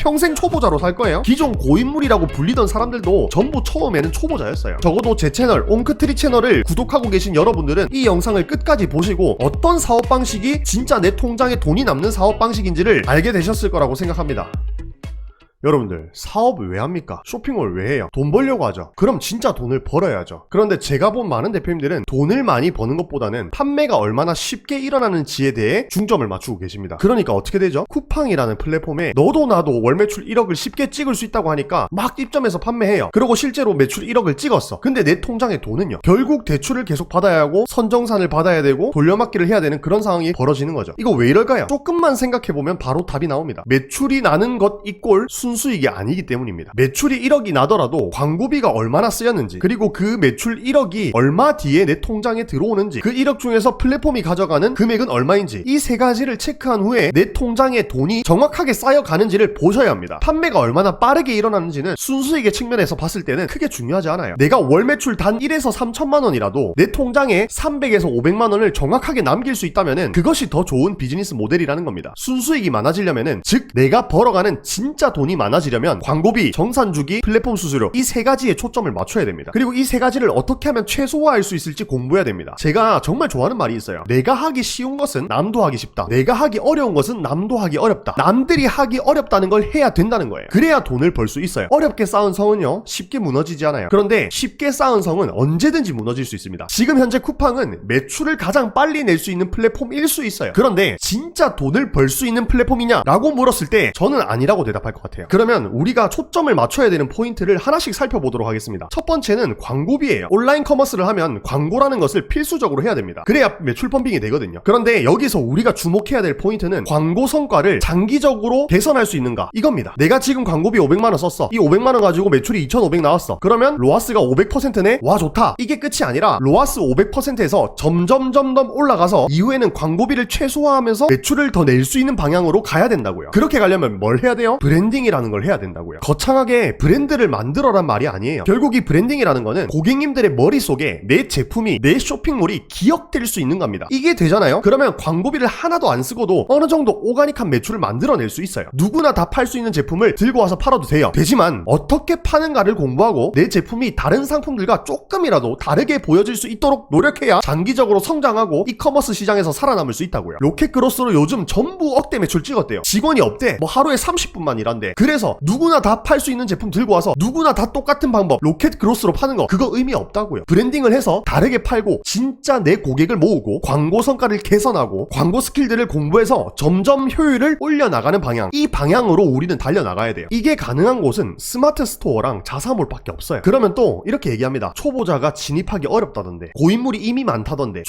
평생 초보자로 살 거예요. 기존 고인물이라고 불리던 사람들도 전부 처음에는 초보자였어요. 적어도 제 채널 옹크트리 채널을 구독하고 계신 여러분들은 이 영상을 끝까지 보시고 어떤 사업 방식이 진짜 내 통장에 돈이 남는 사업 방식인지를 알게 되셨을 거라고 생각합니다. 여러분들, 사업을 왜 합니까? 쇼핑몰 왜 해요? 돈 벌려고 하죠. 그럼 진짜 돈을 벌어야죠. 그런데 제가 본 많은 대표님들은 돈을 많이 버는 것보다는 판매가 얼마나 쉽게 일어나는지에 대해 중점을 맞추고 계십니다. 그러니까 어떻게 되죠? 쿠팡이라는 플랫폼에 너도 나도 월 매출 1억을 쉽게 찍을 수 있다고 하니까 막 입점해서 판매해요. 그리고 실제로 매출 1억을 찍었어. 근데 내 통장에 돈은요? 결국 대출을 계속 받아야 하고 선정산을 받아야 되고 돌려막기를 해야 되는 그런 상황이 벌어지는 거죠. 이거 왜 이럴까요? 조금만 생각해보면 바로 답이 나옵니다. 매출이 나는 것 이꼴 순수익이 아니기 때문입니다. 매출이 1억이 나더라도 광고비가 얼마나 쓰였는지, 그리고 그 매출 1억이 얼마 뒤에 내 통장에 들어오는지, 그 1억 중에서 플랫폼이 가져가는 금액은 얼마인지, 이 세 가지를 체크한 후에 내 통장에 돈이 정확하게 쌓여가는지를 보셔야 합니다. 판매가 얼마나 빠르게 일어나는지는 순수익의 측면에서 봤을 때는 크게 중요하지 않아요. 내가 월 매출 단 1에서 3천만 원이라도 내 통장에 300에서 500만 원을 정확하게 남길 수 있다면은 그것이 더 좋은 비즈니스 모델이라는 겁니다. 순수익이 많아지려면은, 즉 내가 벌어가는 진짜 돈이 많아지려면 광고비, 정산주기, 플랫폼 수수료, 이 세 가지에 초점을 맞춰야 됩니다. 그리고 이 세 가지를 어떻게 하면 최소화할 수 있을지 공부해야 됩니다. 제가 정말 좋아하는 말이 있어요. 내가 하기 쉬운 것은 남도 하기 쉽다. 내가 하기 어려운 것은 남도 하기 어렵다. 남들이 하기 어렵다는 걸 해야 된다는 거예요. 그래야 돈을 벌 수 있어요. 어렵게 쌓은 성은요, 쉽게 무너지지 않아요. 그런데 쉽게 쌓은 성은 언제든지 무너질 수 있습니다. 지금 현재 쿠팡은 매출을 가장 빨리 낼 수 있는 플랫폼일 수 있어요. 그런데 진짜 돈을 벌 수 있는 플랫폼이냐? 라고 물었을 때 저는 아니라고 대답할 것 같아요. 그러면 우리가 초점을 맞춰야 되는 포인트를 하나씩 살펴보도록 하겠습니다. 첫 번째는 광고비예요. 온라인 커머스를 하면 광고라는 것을 필수적으로 해야 됩니다. 그래야 매출 펌핑이 되거든요. 그런데 여기서 우리가 주목해야 될 포인트는 광고 성과를 장기적으로 개선할 수 있는가, 이겁니다. 내가 지금 광고비 500만원 썼어. 이 500만원 가지고 매출이 2500 나왔어. 그러면 로아스가 500%네? 와, 좋다. 이게 끝이 아니라 로아스 500%에서 점점 올라가서 이후에는 광고비를 최소화하면서 매출을 더 낼 수 있는 방향으로 가야 된다고요. 그렇게 가려면 뭘 해야 돼요? 브랜딩이라는 걸 해야 된다고요. 거창하게 브랜드를 만들어란 말이 아니에요. 결국 이 브랜딩이라는 거는 고객님들의 머릿속에 내 제품이, 내 쇼핑몰이 기억될 수 있는 겁니다. 이게 되잖아요? 그러면 광고비를 하나도 안 쓰고도 어느 정도 오가닉한 매출을 만들어낼 수 있어요. 누구나 다 팔 수 있는 제품을 들고 와서 팔아도 돼요. 되지만 어떻게 파는가를 공부하고 내 제품이 다른 상품들과 조금이라도 다르게 보여질 수 있도록 노력해야 장기적으로 성장하고 이커머스 시장에서 살아남을 수 있다고요. 로켓그로스로 요즘 전부 억대 매출 찍었대요. 직원이 없대. 뭐 하루에 30분만 일한대. 그래서 누구나 다 팔 수 있는 제품 들고 와서 누구나 다 똑같은 방법, 로켓그로스로 파는 거, 그거 의미 없다고요. 브랜딩을 해서 다르게 팔고 진짜 내 고객을 모으고 광고 성과를 개선하고 광고 스킬들을 공부해서 점점 효율을 올려나가는 방향, 이 방향으로 우리는 달려나가야 돼요. 이게 가능한 곳은 스마트 스토어랑 자사몰밖에 없어요. 그러면 또 이렇게 얘기합니다. 초보자가 진입하기 어렵다던데, 고인물이 이미 많다던데,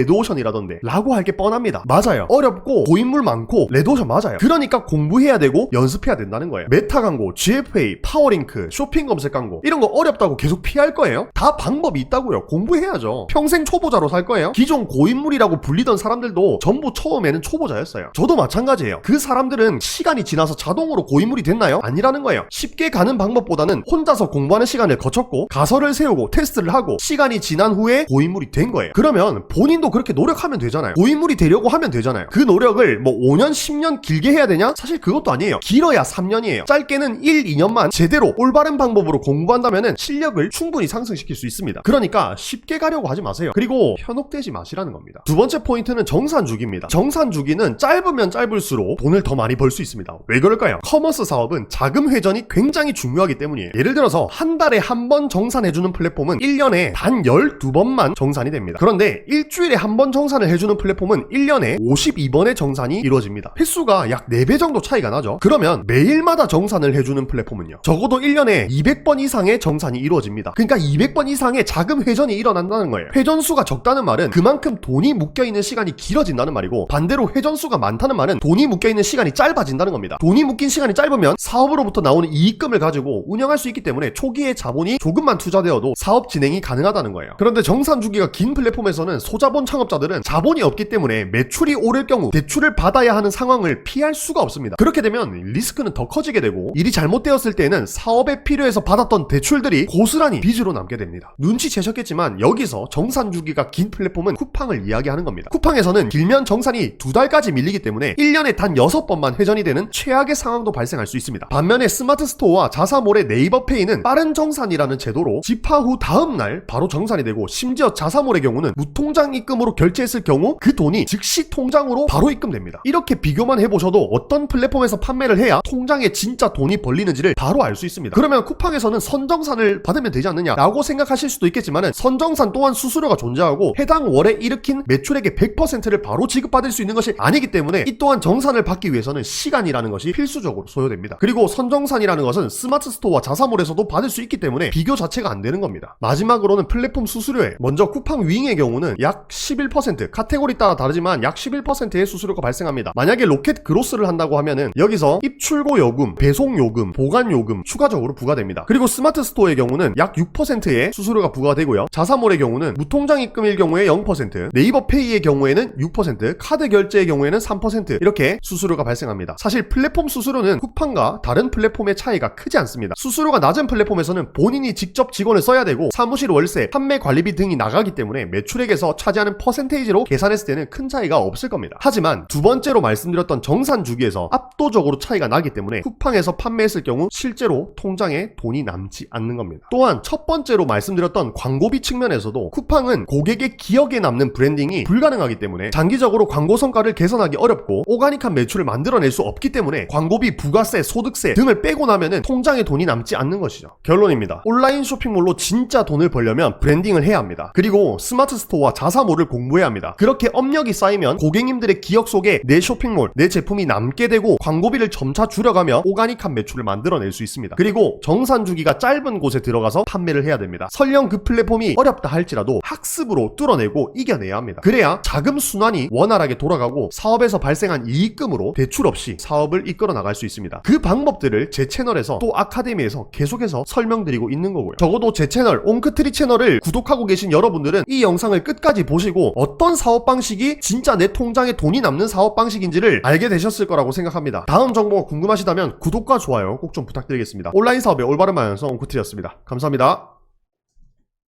초레드오션이라던데 라고 할 게 뻔합니다. 맞아요. 어렵고 고인물 많고 레드오션 맞아요. 그러니까 공부해야 되고 연습해야 된다는 거예요. 메타 광고, GFA, 파워링크, 쇼핑 검색 광고, 이런 거 어렵다고 계속 피할 거예요? 다 방법이 있다고요. 공부해야죠. 평생 초보자로 살 거예요? 기존 고인물이라고 불리던 사람들도 전부 처음에는 초보자였어요. 저도 마찬가지예요. 그 사람들은 시간이 지나서 자동으로 고인물이 됐나요? 아니라는 거예요. 쉽게 가는 방법보다는 혼자서 공부하는 시간을 거쳤고 가설을 세우고 테스트를 하고 시간이 지난 후에 고인물이 된 거예요. 그러면 본인도 그렇게 노력하면 되잖아요. 고인물이 되려고 하면 되잖아요. 그 노력을 뭐 5년, 10년 길게 해야 되냐? 사실 그것도 아니에요. 길어야 3년이에요. 짧게는 1, 2년만 제대로 올바른 방법으로 공부한다면은 실력을 충분히 상승시킬 수 있습니다. 그러니까 쉽게 가려고 하지 마세요. 그리고 현혹되지 마시라는 겁니다. 두 번째 포인트는 정산주기입니다. 정산주기는 짧으면 짧을수록 돈을 더 많이 벌 수 있습니다. 왜 그럴까요? 커머스 사업은 자금 회전이 굉장히 중요하기 때문이에요. 예를 들어서 한 달에 한 번 정산해주는 플랫폼은 1년에 단 12번만 정산이 됩니다. 그런데 일주일에 한 번 정산을 해주는 플랫폼은 1년에 52번의 정산이 이루어집니다. 횟수가 약 4배 정도 차이가 나죠. 그러면 매일마다 정산을 해주는 플랫폼은요, 적어도 1년에 200번 이상의 정산이 이루어집니다. 그러니까 200번 이상의 자금 회전이 일어난다는 거예요. 회전수가 적다는 말은 그만큼 돈이 묶여있는 시간이 길어진다는 말이고, 반대로 회전수가 많다는 말은 돈이 묶여있는 시간이 짧아진다는 겁니다. 돈이 묶인 시간이 짧으면 사업으로부터 나오는 이익금을 가지고 운영할 수 있기 때문에 초기에 자본이 조금만 투자되어도 사업 진행이 가능하다는 거예요. 그런데 정산 주기가 긴 플랫폼에서는 소자본 창업자들은 자본이 없기 때문에 매출이 오를 경우 대출을 받아야 하는 상황을 피할 수가 없습니다. 그렇게 되면 리스크는 더 커지게 터지게 되고, 일이 잘못되었을 때에는 사업에 필요해서 받았던 대출들이 고스란히 빚으로 남게 됩니다. 눈치채셨겠지만 여기서 정산 주기가 긴 플랫폼은 쿠팡을 이야기하는 겁니다. 쿠팡에서는 길면 정산이 2달까지 밀리기 때문에 1년에 단 6번만 회전이 되는 최악의 상황도 발생할 수 있습니다. 반면에 스마트 스토어와 자사몰의 네이버페이는 빠른 정산이라는 제도로 집화 후 다음날 바로 정산이 되고, 심지어 자사몰의 경우는 무통장 입금으로 결제했을 경우 그 돈이 즉시 통장으로 바로 입금됩니다. 이렇게 비교만 해보셔도 어떤 플랫폼에서 판매를 해야 통장에 진짜 돈이 벌리는지를 바로 알 수 있습니다. 그러면 쿠팡에서는 선정산을 받으면 되지 않느냐 라고 생각하실 수도 있겠지만, 선정산 또한 수수료가 존재하고 해당 월에 일으킨 매출액의 100%를 바로 지급받을 수 있는 것이 아니기 때문에 이 또한 정산을 받기 위해서는 시간이라는 것이 필수적으로 소요됩니다. 그리고 선정산이라는 것은 스마트 스토어와 자사몰에서도 받을 수 있기 때문에 비교 자체가 안 되는 겁니다. 마지막으로는 플랫폼 수수료에, 먼저 쿠팡 윙의 경우는 약 11%, 카테고리 따라 다르지만 약 11%의 수수료가 발생합니다. 만약에 로켓 그로스를 한다고 하면은 여기서 입출고 요금, 배송 요금, 보관 요금 추가적으로 부과됩니다. 그리고 스마트 스토어의 경우는 약 6%의 수수료가 부과되고요. 자사몰의 경우는 무통장 입금일 경우에 0%, 네이버페이의 경우에는 6%, 카드 결제의 경우에는 3% 이렇게 수수료가 발생합니다. 사실 플랫폼 수수료는 쿠팡과 다른 플랫폼의 차이가 크지 않습니다. 수수료가 낮은 플랫폼에서는 본인이 직접 직원을 써야 되고 사무실 월세, 판매 관리비 등이 나가기 때문에 매출액에서 차지하는 퍼센테이지로 계산했을 때는 큰 차이가 없을 겁니다. 하지만 두 번째로 말씀드렸던 정산 주기에서 압도적으로 차이가 나기 때문에 쿠팡에서 판매했을 경우 실제로 통장에 돈이 남지 않는 겁니다. 또한 첫 번째로 말씀드렸던 광고비 측면에서도 쿠팡은 고객의 기억에 남는 브랜딩이 불가능하기 때문에 장기적으로 광고 성과를 개선하기 어렵고 오가닉한 매출을 만들어낼 수 없기 때문에 광고비, 부가세, 소득세 등을 빼고 나면은 통장에 돈이 남지 않는 것이죠. 결론입니다. 온라인 쇼핑몰로 진짜 돈을 벌려면 브랜딩을 해야 합니다. 그리고 스마트 스토어와 자사몰을 공부해야 합니다. 그렇게 업력이 쌓이면 고객님들의 기억 속에 내 쇼핑몰, 내 제품이 남게 되고 광고비를 점차 줄여가며 오가닉한 매출을 만들어낼 수 있습니다. 그리고 정산 주기가 짧은 곳에 들어가서 판매를 해야 됩니다. 설령 그 플랫폼이 어렵다 할지라도 학습으로 뚫어내고 이겨내야 합니다. 그래야 자금 순환이 원활하게 돌아가고 사업에서 발생한 이익금으로 대출 없이 사업을 이끌어 나갈 수 있습니다. 그 방법들을 제 채널에서 또 아카데미에서 계속해서 설명드리고 있는 거고요. 적어도 제 채널 옹크트리 채널을 구독하고 계신 여러분들은 이 영상을 끝까지 보시고 어떤 사업 방식이 진짜 내 통장에 돈이 남는 사업 방식인지를 알게 되셨을 거라고 생각합니다. 다음 정보가 궁금하시다면 구독과 좋아요 꼭 좀 부탁드리겠습니다. 온라인 사업의 올바른 방향성 옹크트리였습니다. 감사합니다.